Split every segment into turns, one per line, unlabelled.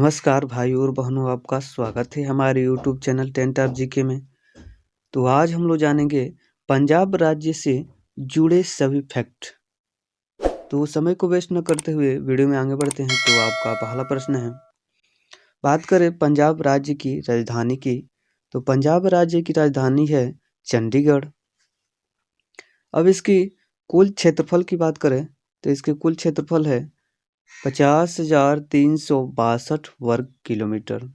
नमस्कार भाई और बहनों, आपका स्वागत है हमारे यूट्यूब चैनल 10 टाइप जीके में। तो आज हम लोग जानेंगे पंजाब राज्य से जुड़े सभी फैक्ट। तो समय को वेस्ट न करते हुए वीडियो में आगे बढ़ते हैं। तो आपका पहला प्रश्न है, बात करें पंजाब राज्य की राजधानी की, तो पंजाब राज्य की राजधानी है चंडीगढ़। अब इसकी कुल क्षेत्रफल की बात करें तो इसके कुल क्षेत्रफल है 50,362 वर्ग किलोमीटर।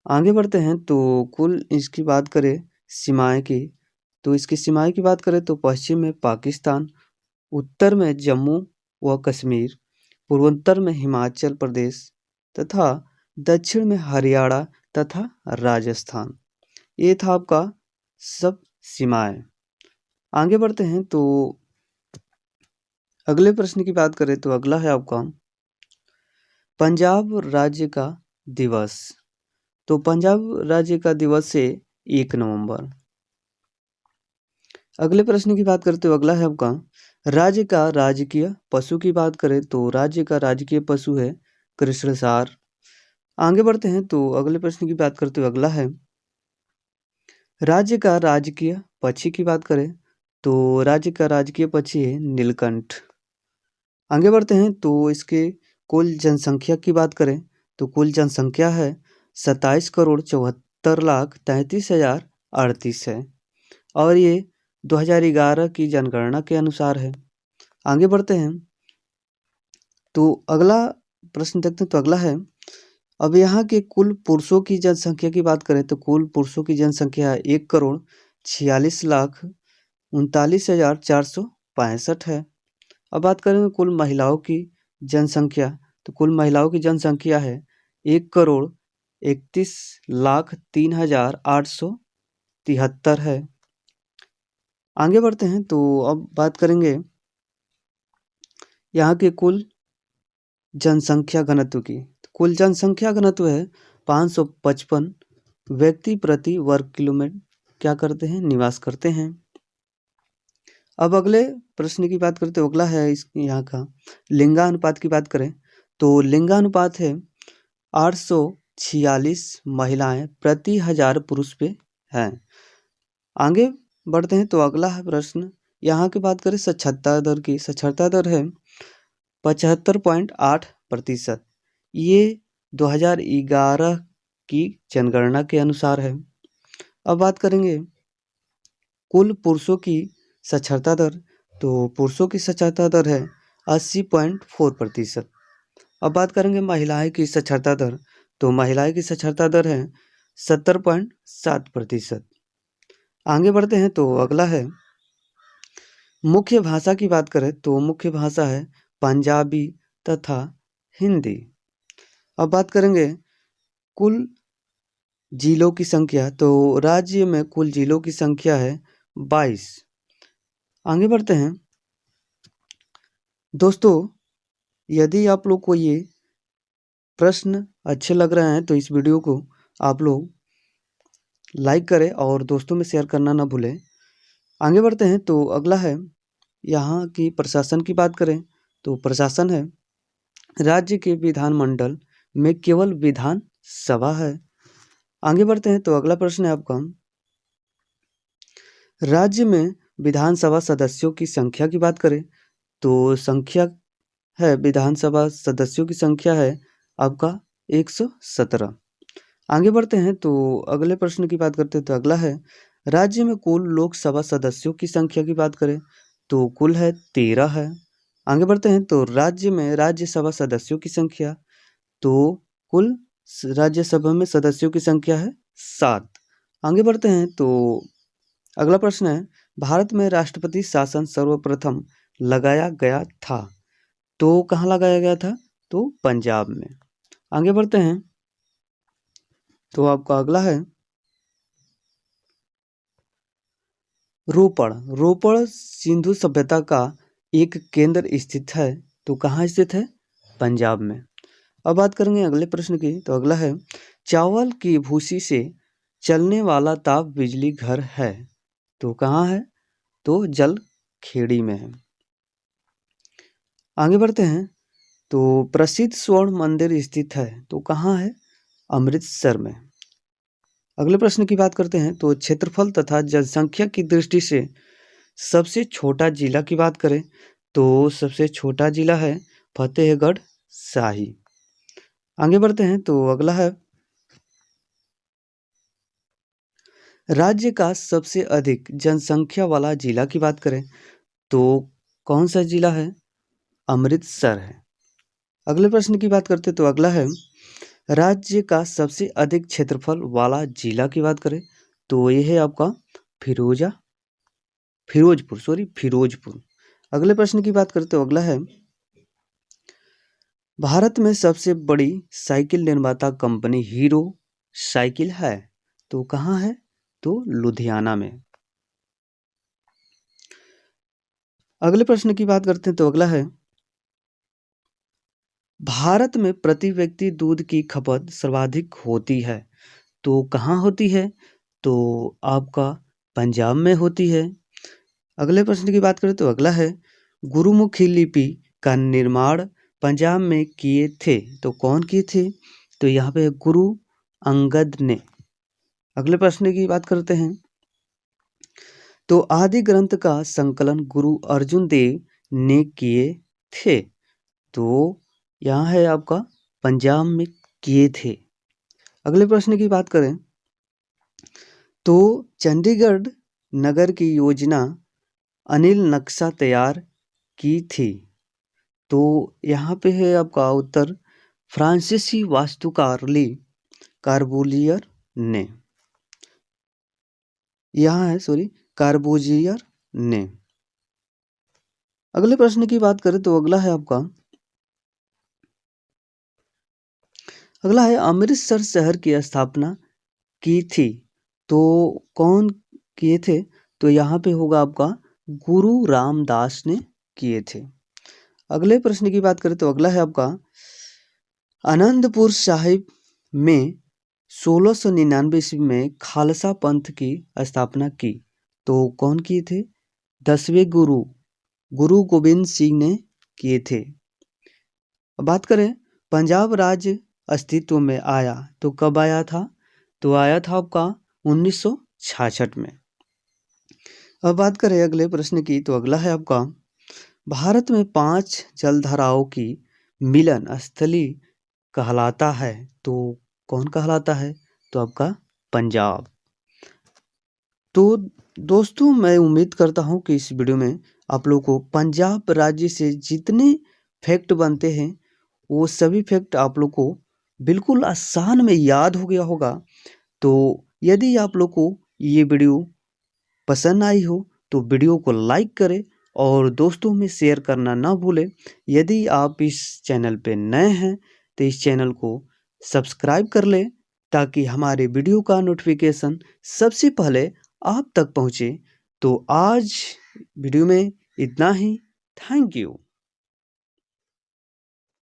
आगे बढ़ते हैं तो कुल इसकी बात करें सीमाएं की, तो इसकी सीमाएं की बात करें तो पश्चिम में पाकिस्तान, उत्तर में जम्मू व कश्मीर, पूर्वोत्तर में हिमाचल प्रदेश तथा दक्षिण में हरियाणा तथा राजस्थान। ये था आपका सब सीमाएं। आगे बढ़ते हैं तो अगले प्रश्न की बात करें तो अगला है आपका पंजाब राज्य का दिवस। तो पंजाब राज्य का दिवस है 1 नवंबर। अगले प्रश्न की बात करते हो अगला है आपका राज्य का राजकीय पशु की बात करें तो राज्य का राजकीय पशु है कृष्णसार। आगे बढ़ते हैं तो अगले प्रश्न की बात करते हो अगला है राज्य का राजकीय पक्षी की बात करें तो राज्य का राजकीय पक्षी है नीलकंठ। आगे बढ़ते हैं तो इसके कुल जनसंख्या की बात करें तो कुल जनसंख्या है 27,74,33,038 है और ये 2011 की जनगणना के अनुसार है। आगे बढ़ते हैं तो अगला प्रश्न देखते हैं। तो अगला है, अब यहाँ के कुल पुरुषों की जनसंख्या की बात करें तो कुल पुरुषों की जनसंख्या 1,46,39,39,465 है। अब बात करें कुल महिलाओं की जनसंख्या, तो कुल महिलाओं की जनसंख्या है 1,31,03,873 है। आगे बढ़ते हैं तो अब बात करेंगे यहाँ के कुल जनसंख्या घनत्व की। तो कुल जनसंख्या घनत्व है 555 व्यक्ति प्रति वर्ग किलोमीटर क्या करते हैं, निवास करते हैं। अब अगले प्रश्न की बात करते हैं। अगला है इस यहाँ का लिंगानुपात की बात करें तो लिंगानुपात है 846 महिलाएं प्रति 1000 पुरुष पे हैं। आगे बढ़ते हैं तो अगला है प्रश्न, यहाँ की बात करें साक्षरता दर की। साक्षरता दर है 75.8%। ये 2011 की जनगणना के अनुसार है। अब बात करेंगे कुल पुरुषों की साक्षरता दर, तो पुरुषों की साक्षरता दर है 80.4%। अब बात करेंगे महिलाएं की साक्षरता दर, तो महिलाएं की साक्षरता दर है 70.7%। आगे बढ़ते हैं तो अगला है मुख्य भाषा की बात करें तो मुख्य भाषा है पंजाबी तथा हिंदी। अब बात करेंगे कुल जिलों की संख्या, तो राज्य में कुल जिलों की संख्या है 22। आगे बढ़ते हैं दोस्तों, यदि आप लोग को ये प्रश्न अच्छे लग रहे हैं तो इस वीडियो को आप लोग लाइक करें और दोस्तों में शेयर करना ना भूलें। आगे बढ़ते हैं तो अगला है यहाँ की प्रशासन की बात करें तो प्रशासन है राज्य के विधानमंडल में केवल विधान सभा है। आगे बढ़ते हैं तो अगला प्रश्न है आपका राज्य में विधानसभा सदस्यों की संख्या की बात करें तो संख्या है विधानसभा सदस्यों की संख्या है आपका 117। आगे बढ़ते हैं तो अगले प्रश्न की बात करते हैं। तो अगला है राज्य में कुल लोकसभा सदस्यों की संख्या की बात करें तो कुल है 13 है। आगे बढ़ते हैं तो राज्य में राज्यसभा सदस्यों की संख्या, तो कुल राज्यसभा में सदस्यों की संख्या है 7। आगे बढ़ते हैं तो अगला प्रश्न है भारत में राष्ट्रपति शासन सर्वप्रथम लगाया गया था, तो कहाँ लगाया गया था, तो पंजाब में। आगे बढ़ते हैं तो आपका अगला है रोपड़ सिंधु सभ्यता का एक केंद्र स्थित है, तो कहाँ स्थित है, पंजाब में। अब बात करेंगे अगले प्रश्न की। तो अगला है चावल की भूसी से चलने वाला ताप बिजली घर है, तो कहाँ है, तो जल खेड़ी में है। आगे बढ़ते हैं तो प्रसिद्ध स्वर्ण मंदिर स्थित है तो कहाँ है? अमृतसर में। अगले प्रश्न की बात करते हैं तो क्षेत्रफल तथा जनसंख्या की दृष्टि से सबसे छोटा जिला की बात करें तो सबसे छोटा जिला है फतेहगढ़ शाही। आगे बढ़ते हैं तो अगला है राज्य का सबसे अधिक जनसंख्या वाला जिला की बात करें तो कौन सा जिला है? अमृतसर है। अगले प्रश्न की बात करते हैं तो अगला है राज्य का सबसे अधिक क्षेत्रफल वाला जिला की बात करें तो ये है आपका फिरोजपुर। अगले प्रश्न की बात करते हो अगला है भारत में सबसे बड़ी साइकिल निर्माता कंपनी हीरो साइकिल है तो कहाँ है? तो लुधियाना में। अगले प्रश्न की बात करते हैं तो अगला है भारत में प्रति व्यक्ति दूध की खपत सर्वाधिक होती है तो कहाँ होती है? तो आपका पंजाब में होती है। अगले प्रश्न की बात करें तो अगला है गुरुमुखी लिपि का निर्माण पंजाब में किए थे तो कौन किए थे? तो यहाँ पे गुरु अंगद ने। अगले प्रश्न की बात करते हैं तो आदि ग्रंथ का संकलन गुरु अर्जुन देव ने किए थे तो यहाँ है आपका पंजाब में किए थे। अगले प्रश्न की बात करें तो चंडीगढ़ नगर की योजना अनिल नक्शा तैयार की थी तो यहाँ पे है आपका उत्तर फ्रांसीसी वास्तुकार ली कार्बूलियर ने। यहाँ है कार्बूजियर ने। अगले प्रश्न की बात करें तो अगला है आपका अमृतसर शहर की स्थापना की थी तो कौन किए थे? तो यहाँ पे होगा आपका गुरु रामदास ने किए थे। अगले प्रश्न की बात करें तो अगला है आपका आनंदपुर साहिब में 1699 ईस्वी में खालसा पंथ की स्थापना की तो कौन किए थे? 10वें गुरु गोबिंद सिंह ने किए थे। अब बात करें पंजाब राज्य अस्तित्व में आया तो कब आया था? तो आया था आपका 1966 में। अब बात करें अगले प्रश्न की तो अगला है आपका भारत में 5 जलधाराओं की मिलन स्थली कहलाता है तो कौन कहलाता है? तो आपका पंजाब। तो दोस्तों मैं उम्मीद करता हूँ कि इस वीडियो में आप लोगों को पंजाब राज्य से जितने फैक्ट बनते हैं वो सभी फैक्ट आप लोग को बिल्कुल आसान में याद हो गया होगा। तो यदि आप लोग को ये वीडियो पसंद आई हो तो वीडियो को लाइक करें और दोस्तों में शेयर करना ना भूलें। यदि आप इस चैनल पे नए हैं तो इस चैनल को सब्सक्राइब कर लें ताकि हमारे वीडियो का नोटिफिकेशन सबसे पहले आप तक पहुँचे। तो आज वीडियो में इतना ही। Thank you.